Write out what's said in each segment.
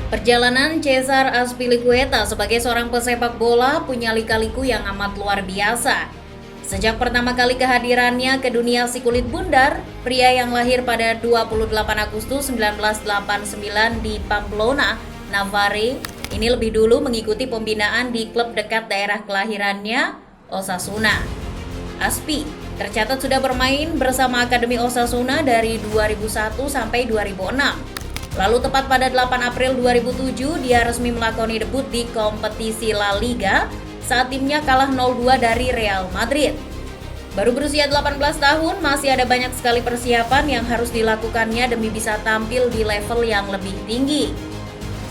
Perjalanan Cesar Azpilicueta sebagai seorang pesepak bola punya lika-liku yang amat luar biasa. Sejak pertama kali kehadirannya ke dunia si kulit bundar, pria yang lahir pada 28 Agustus 1989 di Pamplona, Navarre, ini lebih dulu mengikuti pembinaan di klub dekat daerah kelahirannya, Osasuna. Azpi tercatat sudah bermain bersama Akademi Osasuna dari 2001 sampai 2006. Lalu tepat pada 8 April 2007, dia resmi melakoni debut di kompetisi La Liga saat timnya kalah 0-2 dari Real Madrid. Baru berusia 18 tahun, masih ada banyak sekali persiapan yang harus dilakukannya demi bisa tampil di level yang lebih tinggi.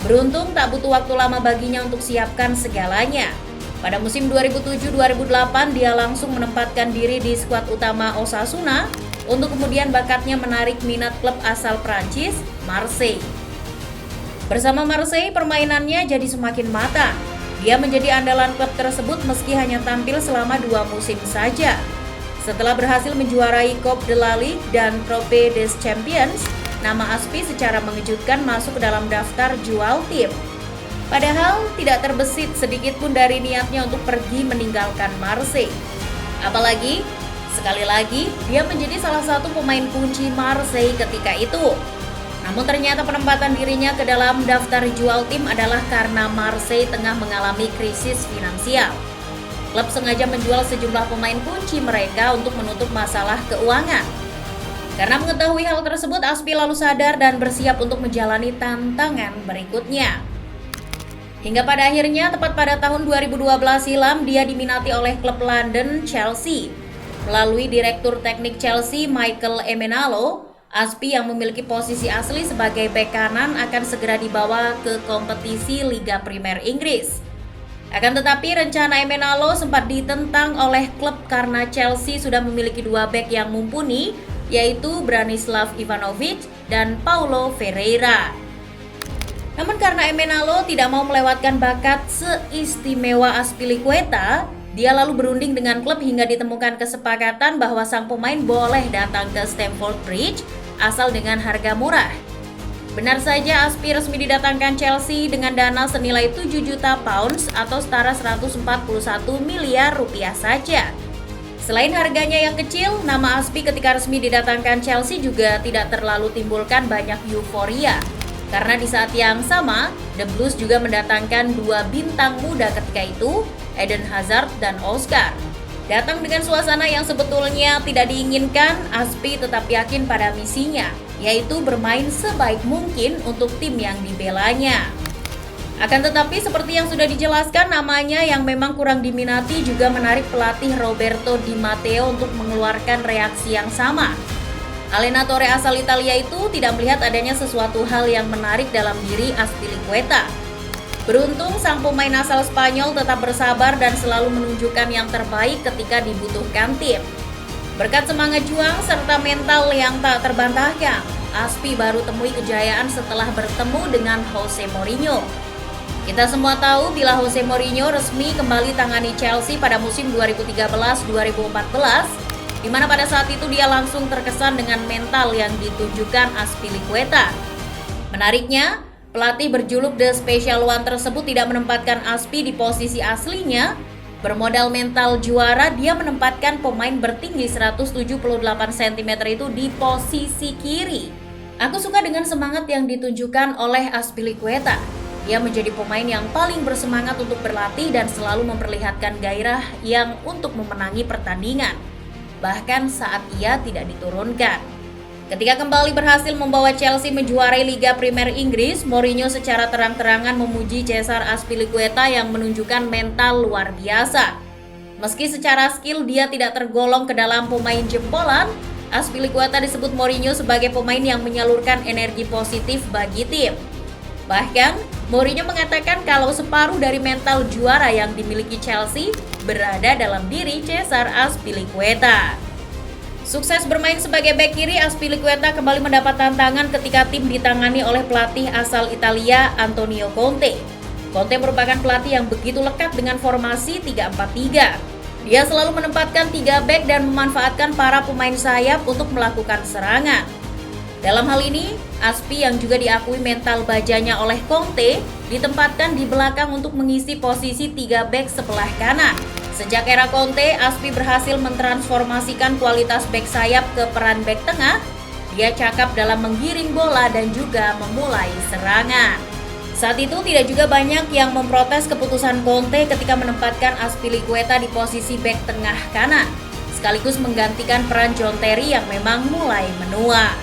Beruntung tak butuh waktu lama baginya untuk siapkan segalanya. Pada musim 2007-2008, dia langsung menempatkan diri di skuad utama Osasuna untuk kemudian bakatnya menarik minat klub asal Prancis, Marseille. Bersama Marseille, permainannya jadi semakin matang. Dia menjadi andalan klub tersebut meski hanya tampil selama 2 musim saja. Setelah berhasil menjuarai Coupe de la Ligue dan Trophée des Champions, nama Azpi secara mengejutkan masuk ke dalam daftar jual tim. Padahal tidak terbesit sedikit pun dari niatnya untuk pergi meninggalkan Marseille. Apalagi, sekali lagi, dia menjadi salah satu pemain kunci Marseille ketika itu. Namun ternyata penempatan dirinya ke dalam daftar jual tim adalah karena Marseille tengah mengalami krisis finansial. Klub sengaja menjual sejumlah pemain kunci mereka untuk menutup masalah keuangan. Karena mengetahui hal tersebut, Azpi lalu sadar dan bersiap untuk menjalani tantangan berikutnya. Hingga pada akhirnya, tepat pada tahun 2012 silam, dia diminati oleh klub London Chelsea. Melalui Direktur Teknik Chelsea Michael Emenalo, Azpi yang memiliki posisi asli sebagai bek kanan akan segera dibawa ke kompetisi Liga Primer Inggris. Akan tetapi rencana Emenalo sempat ditentang oleh klub karena Chelsea sudah memiliki 2 bek yang mumpuni, yaitu Branislav Ivanovic dan Paulo Ferreira. Namun karena Emenalo tidak mau melewatkan bakat seistimewa Azpilicueta, dia lalu berunding dengan klub hingga ditemukan kesepakatan bahwa sang pemain boleh datang ke Stamford Bridge asal dengan harga murah. Benar saja, Azpi resmi didatangkan Chelsea dengan dana senilai 7 juta pounds atau setara 141 miliar rupiah saja. Selain harganya yang kecil, nama Azpi ketika resmi didatangkan Chelsea juga tidak terlalu timbulkan banyak euforia. Karena di saat yang sama, The Blues juga mendatangkan 2 bintang muda ketika itu, Eden Hazard dan Oscar. Datang dengan suasana yang sebetulnya tidak diinginkan, Azpi tetap yakin pada misinya, yaitu bermain sebaik mungkin untuk tim yang dibelanya. Akan tetapi seperti yang sudah dijelaskan, namanya yang memang kurang diminati juga menarik pelatih Roberto Di Matteo untuk mengeluarkan reaksi yang sama. Allenatore asal Italia itu tidak melihat adanya sesuatu hal yang menarik dalam diri Azpilicueta. Beruntung sang pemain asal Spanyol tetap bersabar dan selalu menunjukkan yang terbaik ketika dibutuhkan tim. Berkat semangat juang serta mental yang tak terbantahkan, Azpi baru temui kejayaan setelah bertemu dengan Jose Mourinho. Kita semua tahu bila Jose Mourinho resmi kembali tangani Chelsea pada musim 2013-2014, di mana pada saat itu dia langsung terkesan dengan mental yang ditunjukkan Azpilicueta. Menariknya, pelatih berjuluk The Special One tersebut tidak menempatkan Azpi di posisi aslinya. Bermodal mental juara, dia menempatkan pemain bertinggi 178 cm itu di posisi kiri. Aku suka dengan semangat yang ditunjukkan oleh Azpilicueta. Dia menjadi pemain yang paling bersemangat untuk berlatih dan selalu memperlihatkan gairah yang untuk memenangi pertandingan, bahkan saat ia tidak diturunkan. Ketika kembali berhasil membawa Chelsea menjuarai Liga Primer Inggris, Mourinho secara terang-terangan memuji Cesar Azpilicueta yang menunjukkan mental luar biasa. Meski secara skill dia tidak tergolong ke dalam pemain jempolan, Azpilicueta disebut Mourinho sebagai pemain yang menyalurkan energi positif bagi tim. Bahkan, Mourinho mengatakan kalau separuh dari mental juara yang dimiliki Chelsea berada dalam diri Cesar Azpilicueta. Sukses bermain sebagai bek kiri, Azpilicueta kembali mendapat tantangan ketika tim ditangani oleh pelatih asal Italia Antonio Conte. Conte merupakan pelatih yang begitu lekat dengan formasi 3-4-3. Dia selalu menempatkan 3 bek dan memanfaatkan para pemain sayap untuk melakukan serangan. Dalam hal ini, Azpi yang juga diakui mental bajanya oleh Conte ditempatkan di belakang untuk mengisi posisi 3 bek sebelah kanan. Sejak era Conte, Azpi berhasil mentransformasikan kualitas bek sayap ke peran bek tengah. Dia cakap dalam menggiring bola dan juga memulai serangan. Saat itu tidak juga banyak yang memprotes keputusan Conte ketika menempatkan Azpilicueta di posisi bek tengah kanan, sekaligus menggantikan peran John Terry yang memang mulai menua.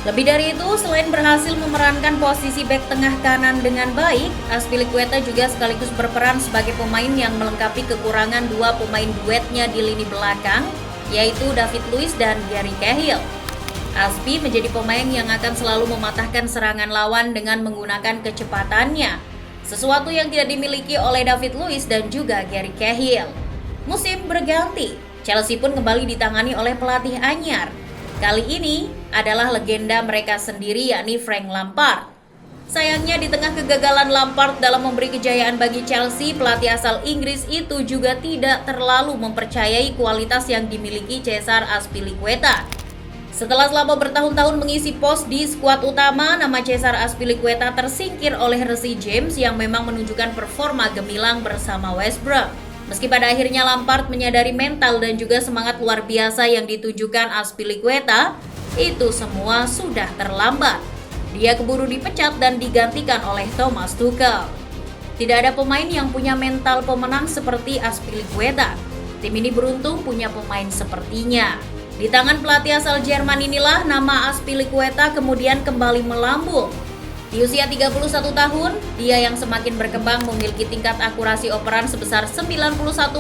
Lebih dari itu, selain berhasil memerankan posisi bek tengah kanan dengan baik, Azpilicueta juga sekaligus berperan sebagai pemain yang melengkapi kekurangan dua pemain duetnya di lini belakang, yaitu David Luiz dan Gary Cahill. Azpi menjadi pemain yang akan selalu mematahkan serangan lawan dengan menggunakan kecepatannya, sesuatu yang tidak dimiliki oleh David Luiz dan juga Gary Cahill. Musim berganti, Chelsea pun kembali ditangani oleh pelatih anyar. Kali ini adalah legenda mereka sendiri, yakni Frank Lampard. Sayangnya di tengah kegagalan Lampard dalam memberi kejayaan bagi Chelsea, pelatih asal Inggris itu juga tidak terlalu mempercayai kualitas yang dimiliki Cesar Azpilicueta. Setelah selama bertahun-tahun mengisi pos di skuad utama, nama Cesar Azpilicueta tersingkir oleh Reece James yang memang menunjukkan performa gemilang bersama West Brom. Meski pada akhirnya Lampard menyadari mental dan juga semangat luar biasa yang ditunjukkan Azpilicueta, itu semua sudah terlambat. Dia keburu dipecat dan digantikan oleh Thomas Tuchel. Tidak ada pemain yang punya mental pemenang seperti Azpilicueta. Tim ini beruntung punya pemain sepertinya. Di tangan pelatih asal Jerman inilah nama Azpilicueta kemudian kembali melambung. Di usia 31 tahun, dia yang semakin berkembang memiliki tingkat akurasi operan sebesar 91,5%.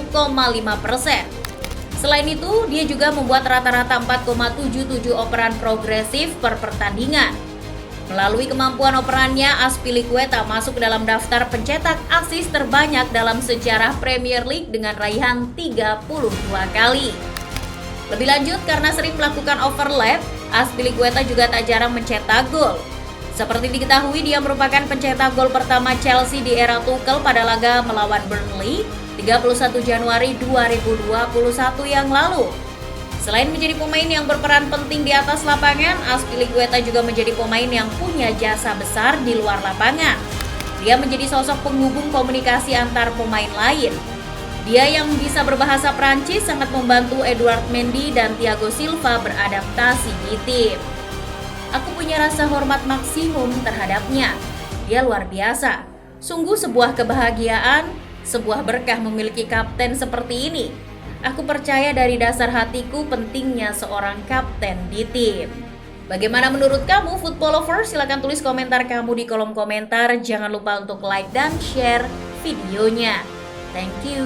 Selain itu, dia juga membuat rata-rata 4,77 operan progresif per pertandingan. Melalui kemampuan operannya, Azpilicueta masuk dalam daftar pencetak assist terbanyak dalam sejarah Premier League dengan raihan 32 kali. Lebih lanjut, karena sering melakukan overlap, Azpilicueta juga tak jarang mencetak gol. Seperti diketahui, dia merupakan pencetak gol pertama Chelsea di era Tuchel pada laga melawan Burnley 31 Januari 2021 yang lalu. Selain menjadi pemain yang berperan penting di atas lapangan, Azpilicueta juga menjadi pemain yang punya jasa besar di luar lapangan. Dia menjadi sosok penghubung komunikasi antar pemain lain. Dia yang bisa berbahasa Prancis sangat membantu Edouard Mendy dan Thiago Silva beradaptasi di tim. Aku punya rasa hormat maksimum terhadapnya. Dia luar biasa. Sungguh sebuah kebahagiaan, sebuah berkah memiliki kapten seperti ini. Aku percaya dari dasar hatiku pentingnya seorang kapten di tim. Bagaimana menurut kamu, football lovers? Silahkan tulis komentar kamu di kolom komentar. Jangan lupa untuk like dan share videonya. Thank you.